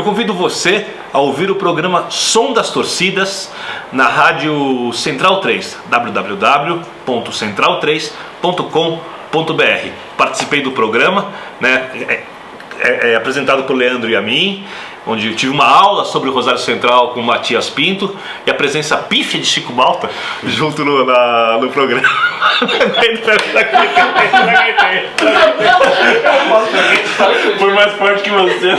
convido você a ouvir o programa Som das Torcidas na rádio Central 3, www.central3.com.br. Participei do programa, né? É apresentado por Leandro e a mim, onde eu tive uma aula sobre o Rosário Central com o Matias Pinto e a presença pífia de Chico Malta junto no programa. Foi mais forte que você.